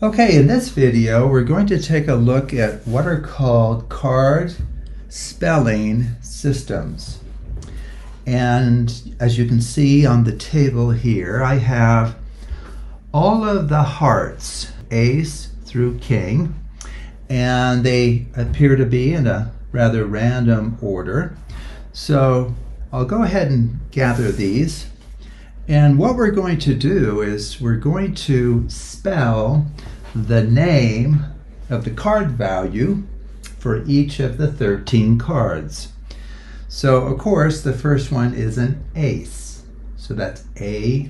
Okay, in this video, we're going to take a look at what are called card spelling systems. And as you can see on the table here, I have all of the hearts, ace through king, and they appear to be in a rather random order. So I'll go ahead and gather these. And what we're going to do is we're going to spell the name of the card value for each of the 13 cards. So of course the first one is an ace. So that's A-C-E.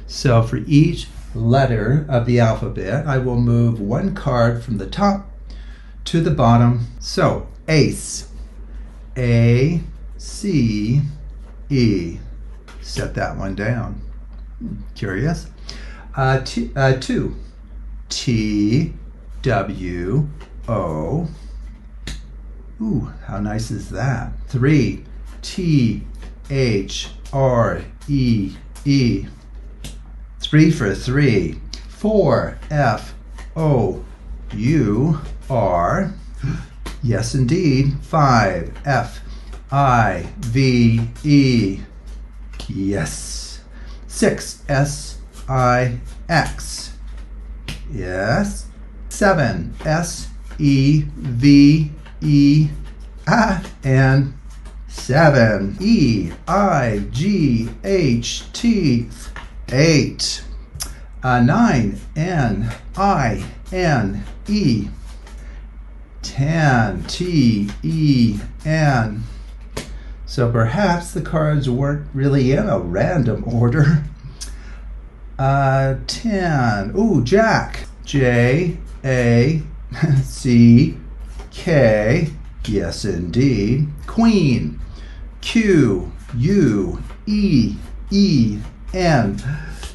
So for each letter of the alphabet, I will move one card from the top to the bottom. So ace, A-C-E. Set that one down. Curious. Two, T-W-O. Ooh, how nice is that? 3, T-H-R-E-E. 3 for 3. 4, F-O-U-R. Yes, indeed. 5, F-I-V-E. Yes. 6, S-I-X. Yes. 7, S-E-V-E. And 7, E-I-G-H-T. 8. 9, N-I-N-E. 10, T-E-N. So perhaps the cards weren't really in a random order. 10. Ooh, Jack. J-A-C-K. Yes, indeed. Queen. Q-U-E-E-N.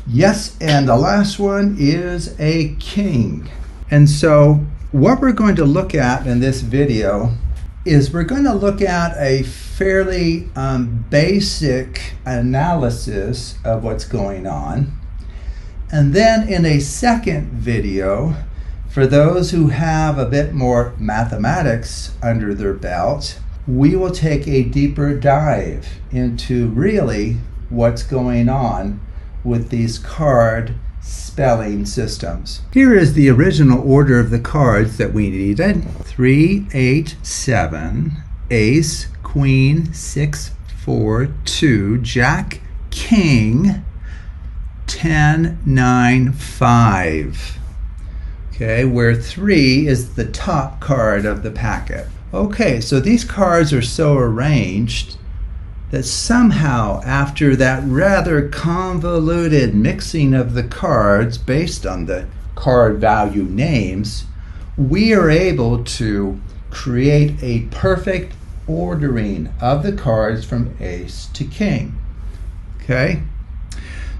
Yes, and the last one is a king. And so what we're going to look at in this video is we're going to look at a fairly basic analysis of what's going on. And then in a second video, for those who have a bit more mathematics under their belt, we will take a deeper dive into really what's going on with these card spelling systems. Here is the original order of the cards that we needed. 3, 8, 7, ace, queen, 6, 4, 2, jack, king, 10, 9, 5. Okay, where 3 is the top card of the packet. Okay, so these cards are so arranged that somehow after that rather convoluted mixing of the cards based on the card value names, we are able to create a perfect ordering of the cards from ace to king. Okay?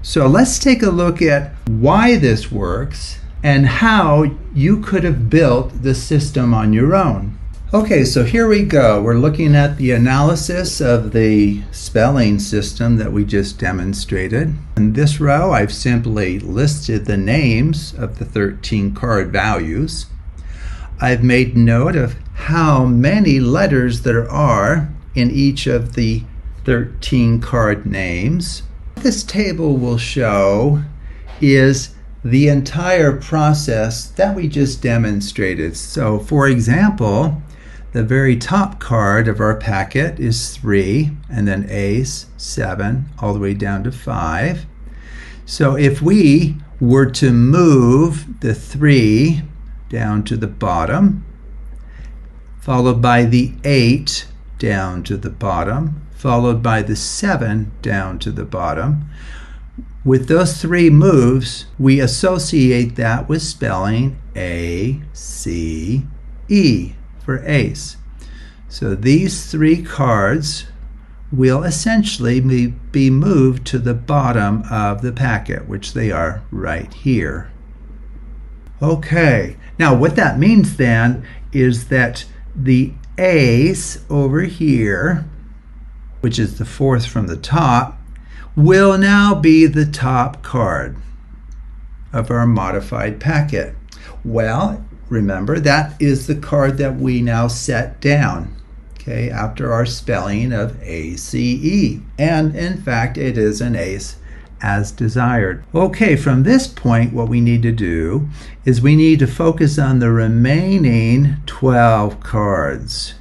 So let's take a look at why this works and how you could have built the system on your own. Okay, so here we go. We're looking at the analysis of the spelling system that we just demonstrated. In this row, I've simply listed the names of the 13 card values. I've made note of how many letters there are in each of the 13 card names. What this table will show is the entire process that we just demonstrated. So, for example, the very top card of our packet is 3, and then ace, 7, all the way down to 5. So if we were to move the 3 down to the bottom, followed by the 8 down to the bottom, followed by the 7 down to the bottom, with those 3 moves, we associate that with spelling A-C-E. For ace. So these 3 cards will essentially be moved to the bottom of the packet, which they are right here. Okay, now what that means then is that the ace over here, which is the 4th from the top, will now be the top card. of our modified packet? Well, remember, that is the card that we now set down, okay, after our spelling of ACE. And in fact, it is an ace as desired. Okay, from this point, what we need to do is we need to focus on the remaining 12 cards.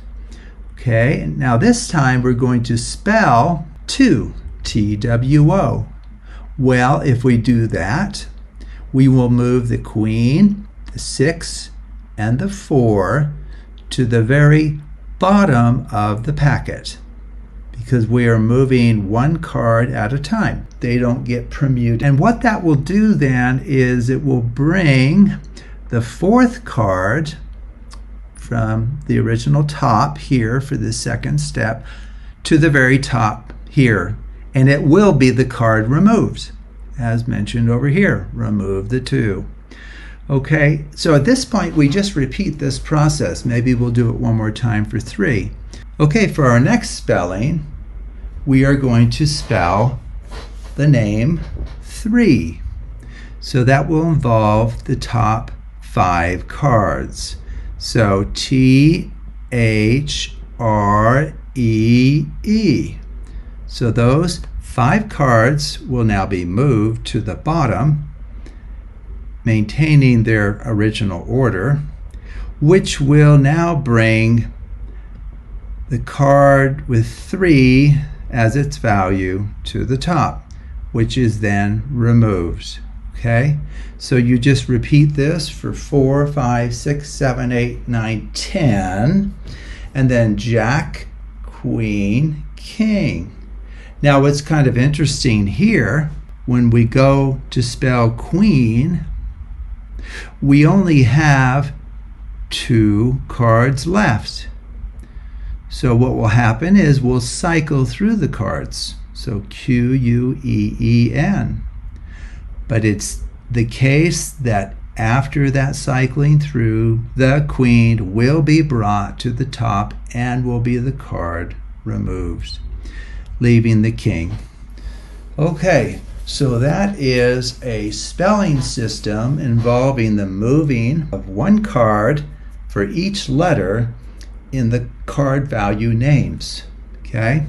Okay, now this time we're going to spell 2, T-W-O. Well, if we do that, we will move the queen, the 6, and the 4 to the very bottom of the packet, because we are moving one card at a time. They don't get permuted. And what that will do then is it will bring the 4th card from the original top here for the second step to the very top here. And it will be the card removed, as mentioned over here. Remove the 2. Okay, so at this point we just repeat this process. Maybe we'll do it one more time for 3. Okay, for our next spelling, we are going to spell the name 3. So that will involve the top 5 cards. So T-H-R-E-E. So those 5 cards will now be moved to the bottom, maintaining their original order, which will now bring the card with 3 as its value to the top, which is then removed. Okay, so you just repeat this for 4, 5, 6, 7, 8, 9, 10, and then Jack, Queen, King. Now what's kind of interesting here, when we go to spell Queen, we only have 2 cards left. So what will happen is we'll cycle through the cards. So Q-U-E-E-N. But it's the case that after that cycling through, the queen will be brought to the top and will be the card removed, leaving the king. Okay, so that is a spelling system involving the moving of one card for each letter in the card value names. Okay,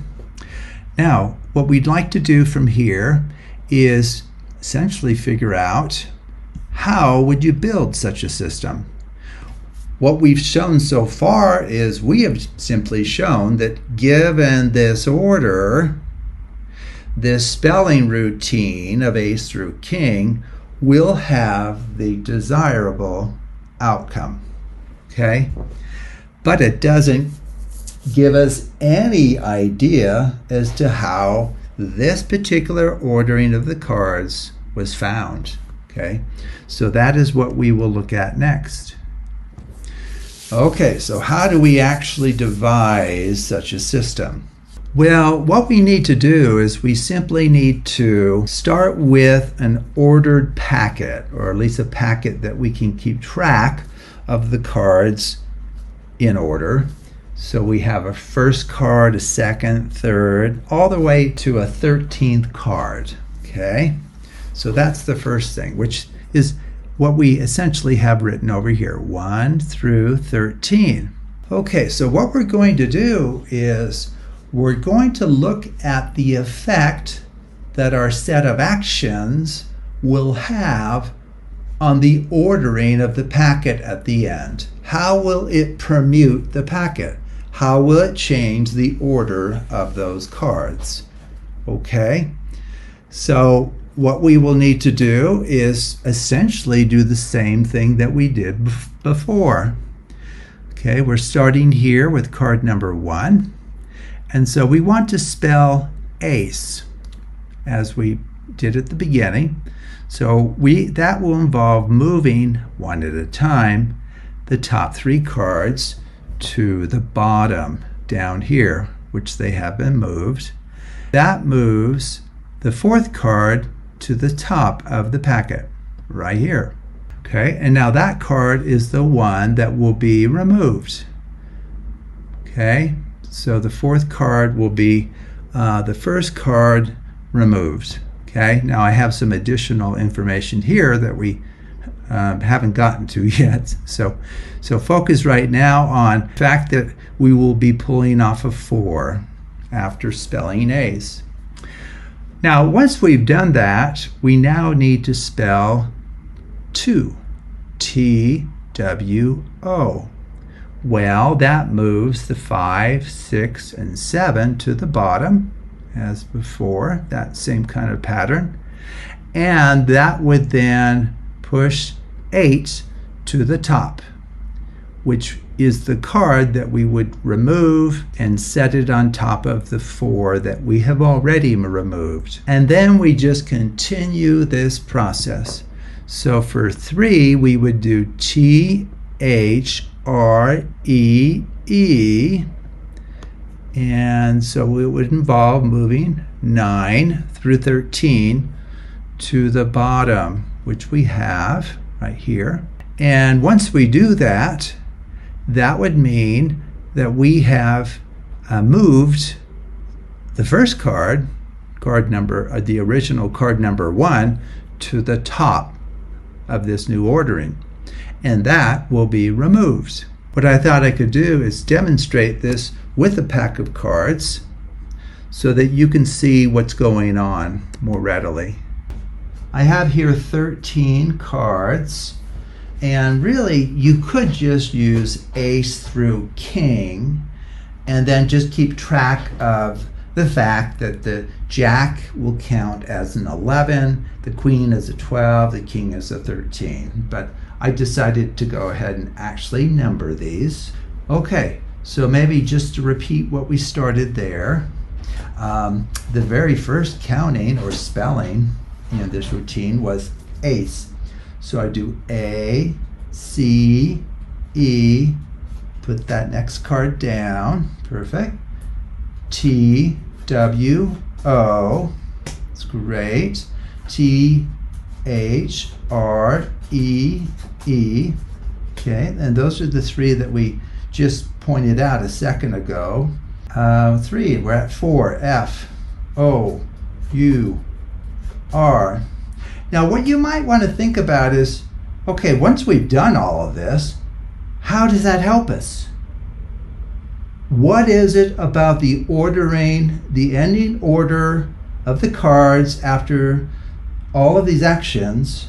now what we'd like to do from here is essentially figure out how would you build such a system. What we've shown so far is we have simply shown that given this order, this spelling routine of ace through king will have the desirable outcome. Okay, but it doesn't give us any idea as to how this particular ordering of the cards was found. Okay, so that is what we will look at next. Okay, so how do we actually devise such a system? Well, what we need to do is we simply need to start with an ordered packet, or at least a packet that we can keep track of the cards in order. So we have a first card, a second, third, all the way to a 13th card. Okay, so that's the first thing, which is what we essentially have written over here, 1 through 13. Okay, so what we're going to do is we're going to look at the effect that our set of actions will have on the ordering of the packet at the end. How will it permute the packet? How will it change the order of those cards? Okay, so what we will need to do is essentially do the same thing that we did before. Okay, we're starting here with card number 1. And so we want to spell ace as we did at the beginning. So that will involve moving one at a time the top 3 cards to the bottom down here, which they have been moved. That moves the 4th card to the top of the packet right here. Okay, and now that card is the one that will be removed. Okay, so the 4th card will be the first card removed. Okay, now I have some additional information here that we haven't gotten to yet. So focus right now on the fact that we will be pulling off a 4 after spelling A's. Now, once we've done that, we now need to spell 2, T-W-O. Well, that moves the 5, 6, and 7 to the bottom, as before, that same kind of pattern. And that would then push 8 to the top, which is the card that we would remove and set it on top of the 4 that we have already removed. And then we just continue this process. So for 3, we would do T-H-R-E-E. And so it would involve moving 9 through 13 to the bottom, which we have right here. And once we do that, that would mean that we have moved the first card number, the original card number 1, to the top of this new ordering. And that will be removed. What I thought I could do is demonstrate this with a pack of cards so that you can see what's going on more readily. I have here 13 cards, and really you could just use ace through king and then just keep track of the fact that the jack will count as an 11, the queen as a 12, the king as a 13. But I decided to go ahead and actually number these. Okay, so maybe just to repeat what we started there, the very first counting or spelling in this routine was ace. So I do A, C, E, put that next card down, perfect. T, W, O, that's great. T, H, R, E, E. Okay, and those are the 3 that we just pointed out a second ago. 3, we're at 4, F, O, U, R. Now what you might want to think about is, okay, once we've done all of this, how does that help us? What is it about the ordering, the ending order of the cards after all of these actions,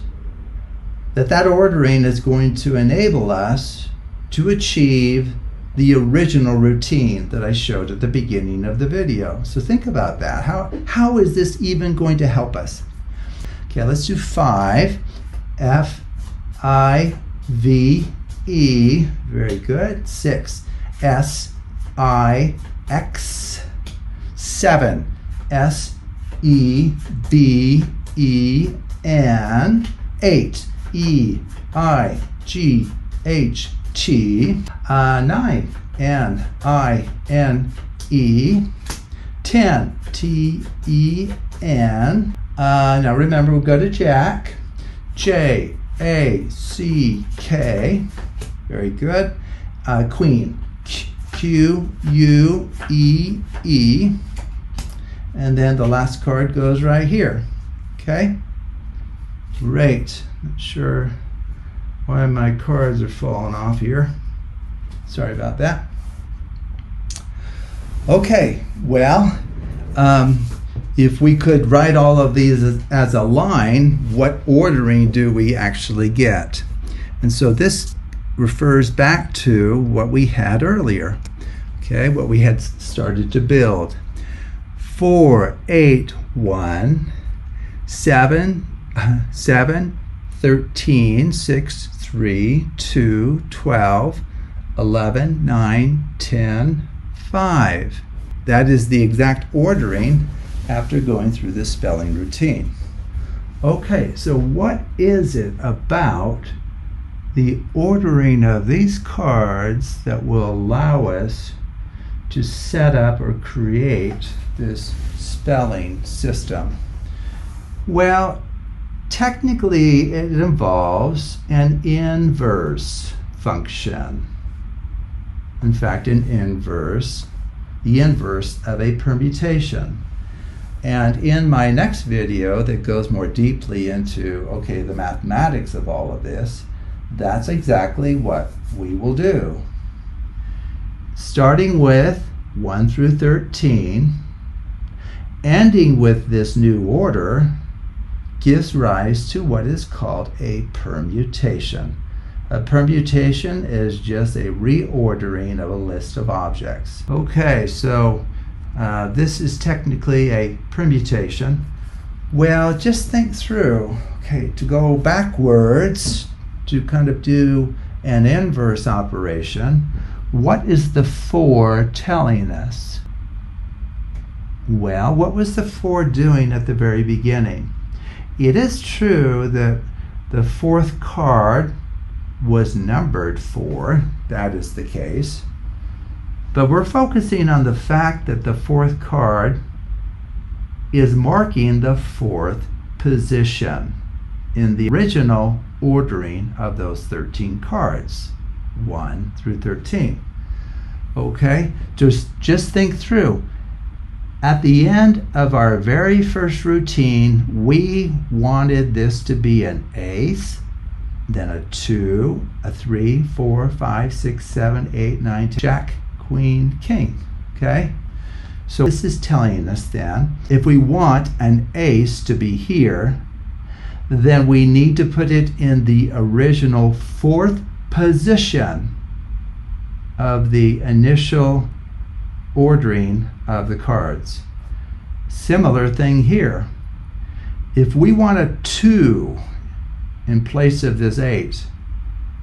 that ordering is going to enable us to achieve the original routine that I showed at the beginning of the video? So think about that. How is this even going to help us? Okay, let's do 5. F, I, V, E. Very good. 6. S, I, X. 7. S, E, B, E, N. 8. E, I, G, H, T. 9. N, I, N, E. 10. T, E, N. Now remember, we'll go to Jack. J, A, C, K. Very good. Queen. Q, U, E, E. And then the last card goes right here. Okay? Great. Not sure why my cards are falling off here. Sorry about that. Okay, well, if we could write all of these as a line, what ordering do we actually get? And so this refers back to what we had earlier, okay, what we had started to build. 4, 8, 1, 7, 7, 13, 6, 3, 2, 12, 11, 9, 10, 5. That is the exact ordering after going through this spelling routine. Okay, so what is it about the ordering of these cards that will allow us to set up or create this spelling system? Well, technically it involves an inverse function. In fact, an inverse, the inverse of a permutation. And in my next video that goes more deeply into, okay, the mathematics of all of this, that's exactly what we will do. Starting with 1 through 13, ending with this new order, gives rise to what is called a permutation. A permutation is just a reordering of a list of objects. Okay, so this is technically a permutation. Well, just think through, okay, to go backwards, to kind of do an inverse operation, what is the 4 telling us? Well, what was the 4 doing at the very beginning? It is true that the 4th card was numbered 4, that is the case, but we're focusing on the fact that the 4th card is marking the 4th position in the original ordering of those 13 cards, 1 through 13. Okay, just think through. At the end of our very first routine, we wanted this to be an ace, then a 2, a 3, 4, 5, 6, 7, 8, 9, 10, Jack, Queen, King. Okay? So this is telling us then, if we want an ace to be here, then we need to put it in the original 4th position of the initial ordering of the cards. Similar thing here. If we want a 2 in place of this 8,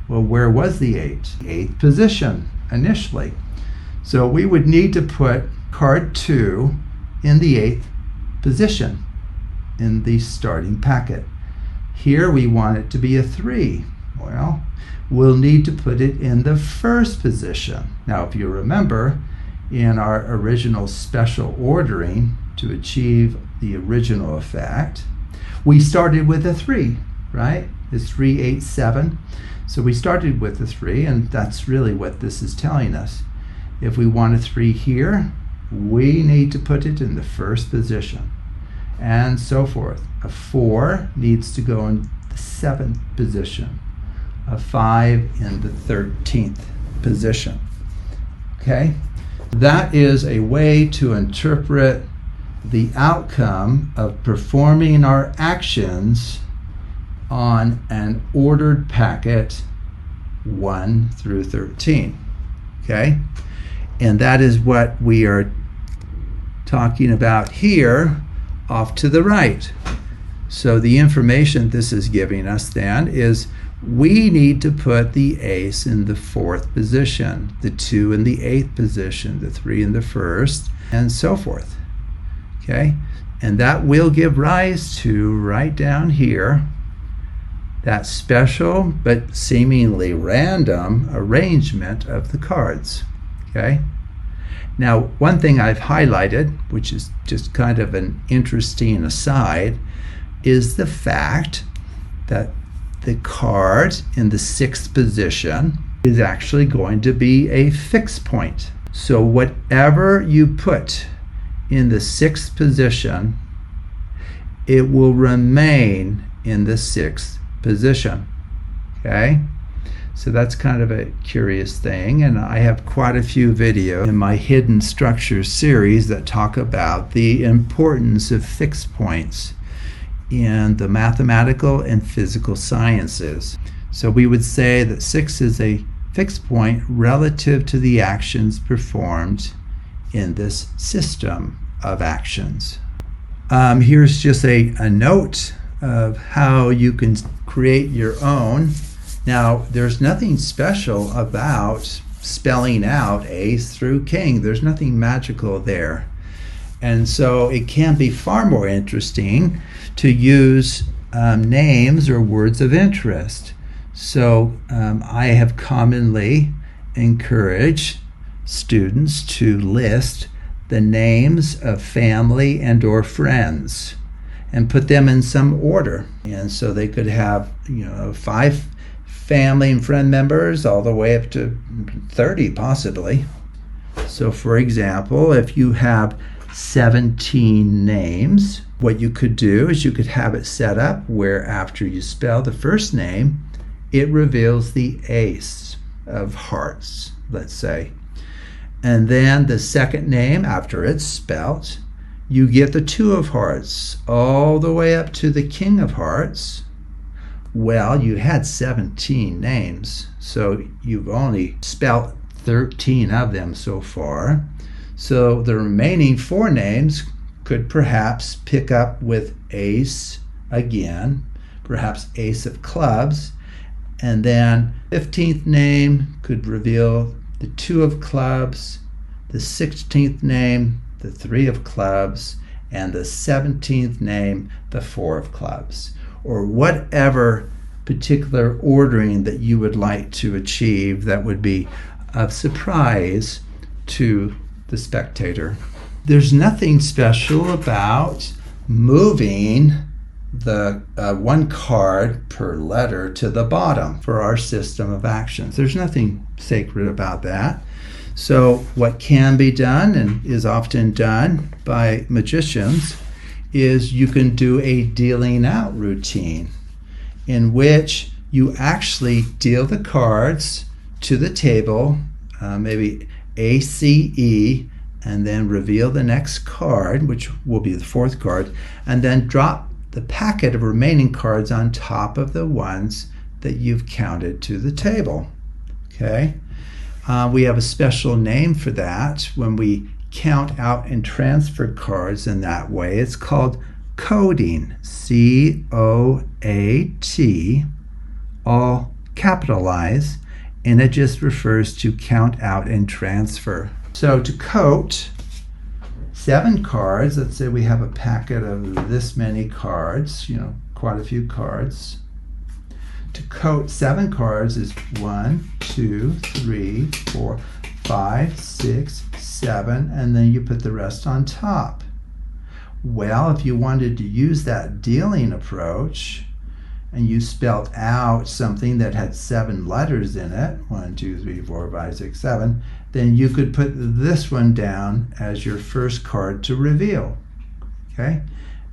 well, where was the 8? 8th position initially. So we would need to put card 2 in the 8th position in the starting packet. Here we want it to be a 3. Well, we'll need to put it in the 1st position. Now, if you remember, in our original special ordering to achieve the original effect, we started with a 3, right? It's 3, 8, 7. So we started with a 3, and that's really what this is telling us. If we want a 3 here, we need to put it in the 1st position, and so forth. A 4 needs to go in the 7th position. A 5 in the 13th position. Okay? That is a way to interpret the outcome of performing our actions on an ordered packet 1 through 13. Okay? And that is what we are talking about here off to the right. So the information this is giving us then is we need to put the ace in the 4th position, the 2 in the 8th position, the 3 in the 1st, and so forth. Okay? And that will give rise to, right down here, that special but seemingly random arrangement of the cards. Okay? Now, one thing I've highlighted, which is just kind of an interesting aside, is the fact that the card in the 6th position is actually going to be a fixed point. So whatever you put in the 6th position, it will remain in the 6th position. Okay? So that's kind of a curious thing, and I have quite a few videos in my Hidden Structures series that talk about the importance of fixed points in the mathematical and physical sciences. So we would say that 6 is a fixed point relative to the actions performed in this system of actions. Here's just a note of how you can create your own. Now, there's nothing special about spelling out ace through king. There's nothing magical there. And so it can be far more interesting to use names or words of interest. So I have commonly encouraged students to list the names of family and or friends and put them in some order. And so they could have, 5 family and friend members all the way up to 30 possibly. So for example, if you have 17 names. What you could do is you could have it set up where after you spell the first name, it reveals the ace of hearts, let's say. And then the second name, after it's spelt, you get the two of hearts all the way up to the king of hearts. Well, you had 17 names, so you've only spelt 13 of them so far. So the remaining 4 names could perhaps pick up with ace again, perhaps ace of clubs, and then 15th name could reveal the 2 of clubs, the 16th name, the 3 of clubs, and the 17th name, the 4 of clubs, or whatever particular ordering that you would like to achieve that would be of surprise to the spectator. There's nothing special about moving the one card per letter to the bottom for our system of actions. There's nothing sacred about that. So what can be done and is often done by magicians is you can do a dealing out routine in which you actually deal the cards to the table, maybe A, C, E, and then reveal the next card, which will be the 4th card, and then drop the packet of remaining cards on top of the ones that you've counted to the table. Okay? We have a special name for that when we count out and transfer cards in that way. It's called coding, C-O-A-T, all capitalized, and it just refers to count out and transfer. So to coat 7 cards, let's say we have a packet of this many cards, quite a few cards. To coat 7 cards is 1, 2, 3, 4, 5, 6, 7, and then you put the rest on top. Well, if you wanted to use that dealing approach and you spelled out something that had 7 letters in it, 1, 2, 3, 4, 5, 6, 7, then you could put this one down as your first card to reveal. Okay?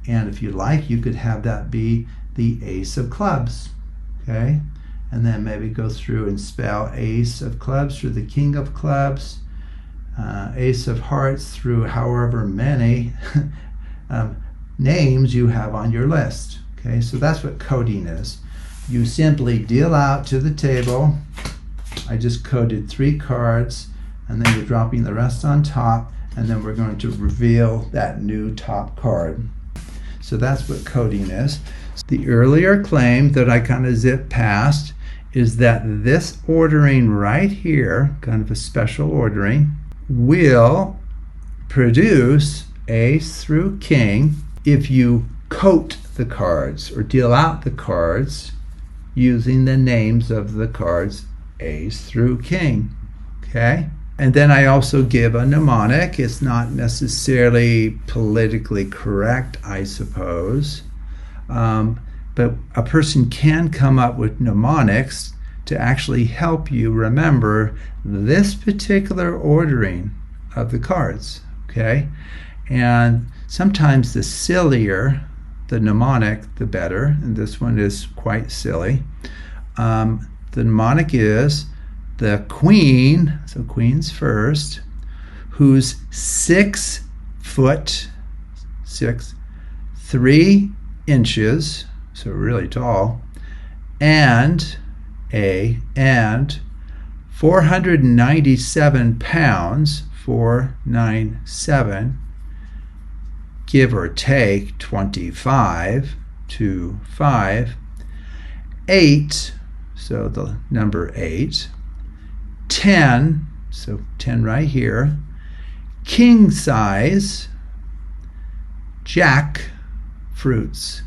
And if you like, you could have that be the ace of clubs. Okay? And then maybe go through and spell ace of clubs through the king of clubs, ace of hearts through however many names you have on your list. Okay, so that's what coding is. You simply deal out to the table. I just coded 3 cards, and then you're dropping the rest on top, and then we're going to reveal that new top card. So that's what coding is. The earlier claim that I kind of zipped past is that this ordering right here, kind of a special ordering, will produce ace through king if you coat the cards or deal out the cards using the names of the cards ace through king. Okay? And then I also give a mnemonic. It's not necessarily politically correct, I suppose. But a person can come up with mnemonics to actually help you remember this particular ordering of the cards. Okay? And sometimes the sillier the mnemonic, the better. And this one is quite silly. The mnemonic is the queen, so queen's first, who's 6 foot 3 inches, so really tall, and 497 pounds, 497, give or take 25 to 5, 8, so the number 8, 10, so 10 right here, king size, jack fruits.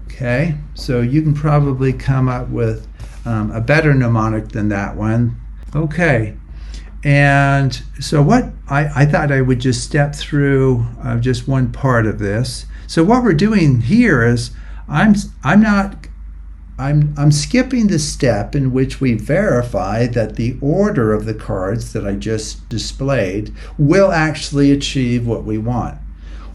Okay, so you can probably come up with a better mnemonic than that one. Okay, and so what I thought I would just step through just one part of this. So what we're doing here is I'm not I'm skipping the step in which we verify that the order of the cards that I just displayed will actually achieve what we want.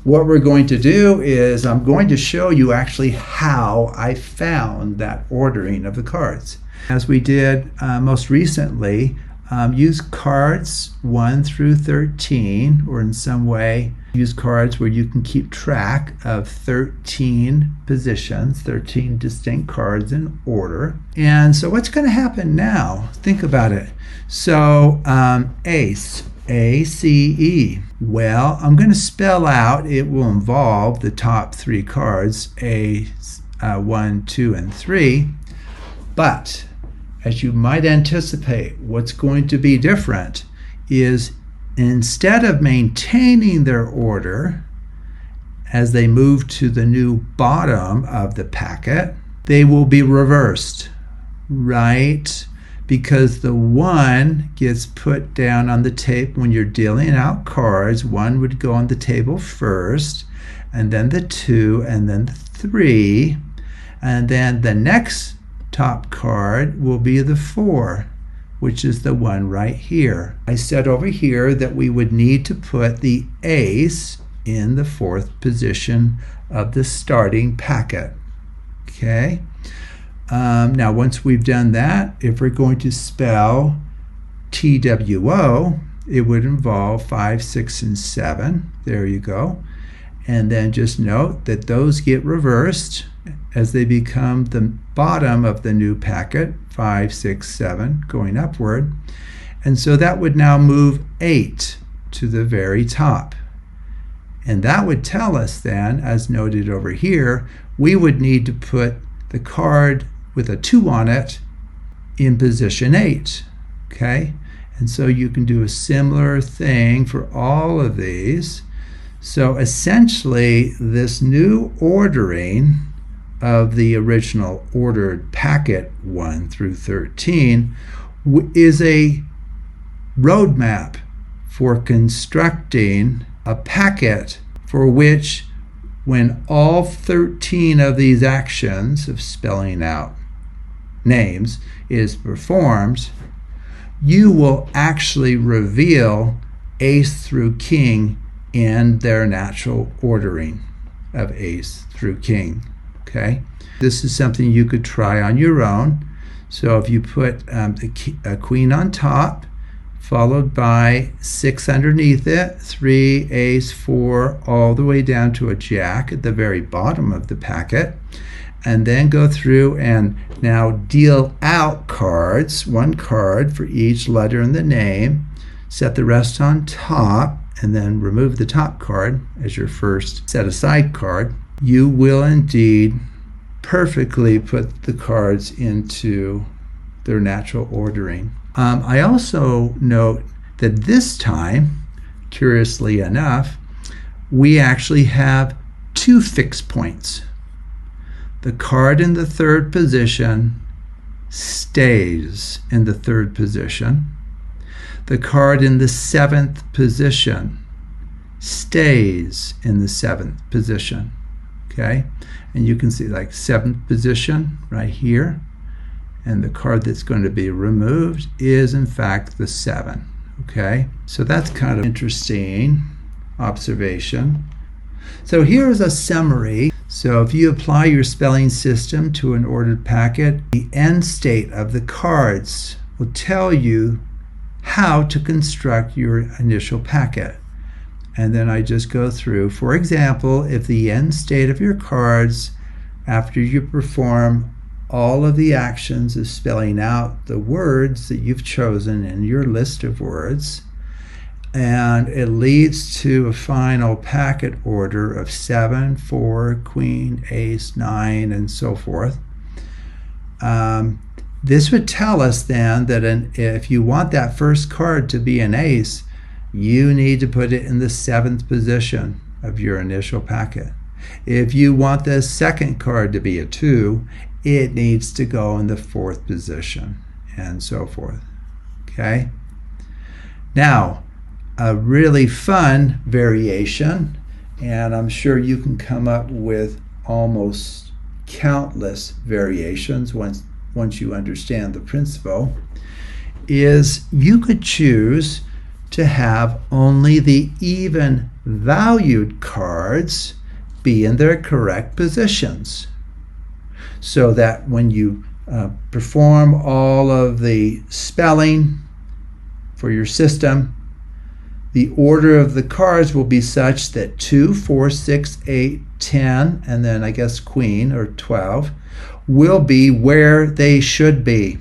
What we're going to do is I'm going to show you actually how I found that ordering of the cards. As we did most recently, use cards 1 through 13, or in some way use cards where you can keep track of 13 positions, 13 distinct cards in order. And so what's going to happen now? Think about it. So ace, A-C-E. Well, I'm going to spell out, it will involve the top 3 cards, A, 1, 2, and 3. But as you might anticipate, what's going to be different is instead of maintaining their order as they move to the new bottom of the packet, they will be reversed, right? Because the 1 gets put down on the table when you're dealing out cards. 1 would go on the table first, and then the 2, and then the 3, and then the next top card will be the 4, which is the one right here. I said over here that we would need to put the ace in the 4th position of the starting packet. Okay. Now, once we've done that, if we're going to spell TWO, it would involve 5, 6, and 7. There you go. And then just note that those get reversed as they become the bottom of the new packet, 5, 6, 7, going upward. And so that would now move 8 to the very top. And that would tell us then, as noted over here, we would need to put the card with a 2 on it in position 8. Okay? And so you can do a similar thing for all of these. So essentially, this new ordering of the original ordered packet 1 through 13 is a roadmap for constructing a packet for which, when all 13 of these actions of spelling out names is performed, you will actually reveal ace through king in their natural ordering of ace through king. Okay, this is something you could try on your own. So if you put a queen on top, followed by 6 underneath it, 3, ace, 4, all the way down to a jack at the very bottom of the packet, and then go through and now deal out cards, 1 card for each letter in the name, set the rest on top, and then remove the top card as your first set aside card, you will indeed perfectly put the cards into their natural ordering. I also note that this time, curiously enough, we actually have 2 fixed points. The card in the 3rd position stays in the 3rd position. The card in the 7th position stays in the 7th position. Okay, and you can see like 7th position right here, and the card that's going to be removed is in fact the 7. Okay, so that's kind of interesting observation. So here's a summary. So if you apply your spelling system to an ordered packet, the end state of the cards will tell you how to construct your initial packet. And then I just go through. For example, if the end state of your cards, after you perform all of the actions of spelling out the words that you've chosen in your list of words, and it leads to a final packet order of 7, 4, queen, ace, 9, and so forth. This would tell us then that if you want that first card to be an ace, you need to put it in the 7th position of your initial packet. If you want the second card to be a 2, it needs to go in the 4th position, and so forth. Okay? Now, a really fun variation, and I'm sure you can come up with almost countless variations once you understand the principle, is you could choose to have only the even valued cards be in their correct positions, so that when you perform all of the spelling for your system, the order of the cards will be such that 2, 4, 6, 8, 10, and then I guess queen or 12 will be where they should be.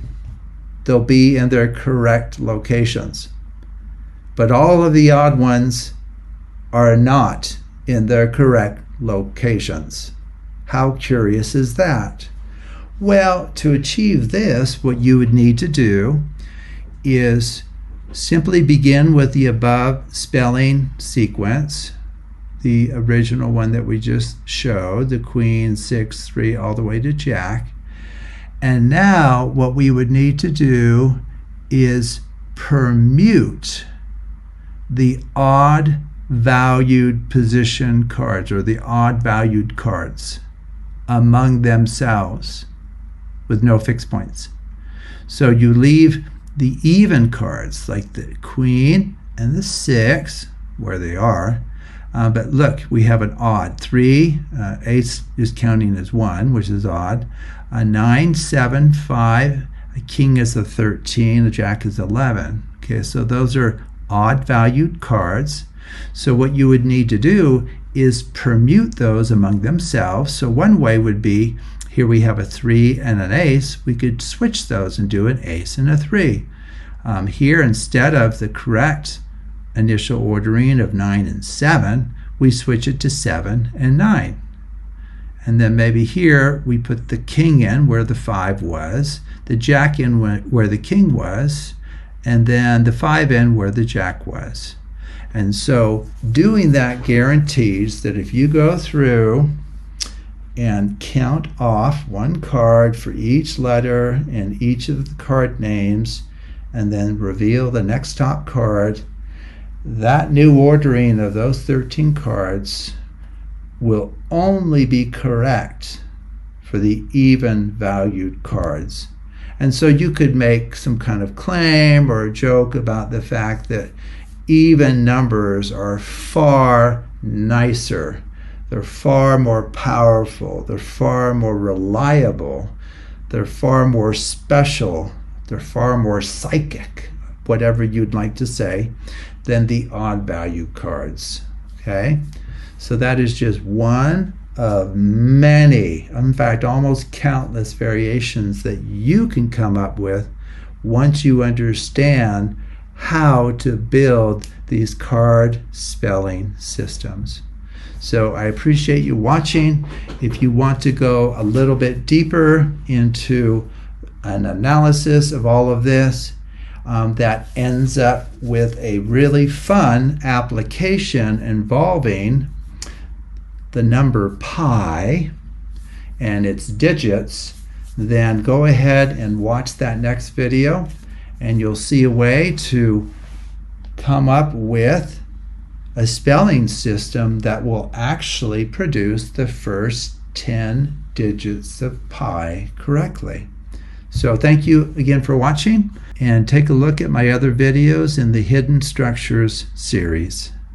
They'll be in their correct locations. But all of the odd ones are not in their correct locations. How curious is that? Well, to achieve this, what you would need to do is simply begin with the above spelling sequence, the original one that we just showed, the queen, 6, 3, all the way to jack. And now what we would need to do is permute the odd valued position cards, or the odd valued cards, among themselves with no fixed points. So you leave the even cards like the queen and the 6 where they are, but look, we have an odd 3, ace is counting as 1, which is odd, 9, 7, 5, a king is a 13, a jack is 11. Okay, so those are odd valued cards. So what you would need to do is permute those among themselves. So one way would be, here we have a 3 and an ace, we could switch those and do an ace and a 3. Here, instead of the correct initial ordering of 9 and 7, we switch it to 7 and 9. And then maybe here we put the king in where the 5 was, the jack in where the king was, and then the 5 in where the jack was. And so doing that guarantees that if you go through and count off one card for each letter in each of the card names, and then reveal the next top card, that new ordering of those 13 cards will only be correct for the even valued cards. And so you could make some kind of claim or a joke about the fact that even numbers are far nicer, they're far more powerful, they're far more reliable, they're far more special, they're far more psychic, whatever you'd like to say, than the odd value cards. Okay, so that is just one of many, in fact almost countless variations that you can come up with once you understand how to build these card spelling systems. So I appreciate you watching. If you want to go a little bit deeper into an analysis of all of this, that ends up with a really fun application involving the number pi and its digits, then go ahead and watch that next video, and you'll see a way to come up with a spelling system that will actually produce the first 10 digits of pi correctly. So thank you again for watching, and take a look at my other videos in the Hidden Structures series.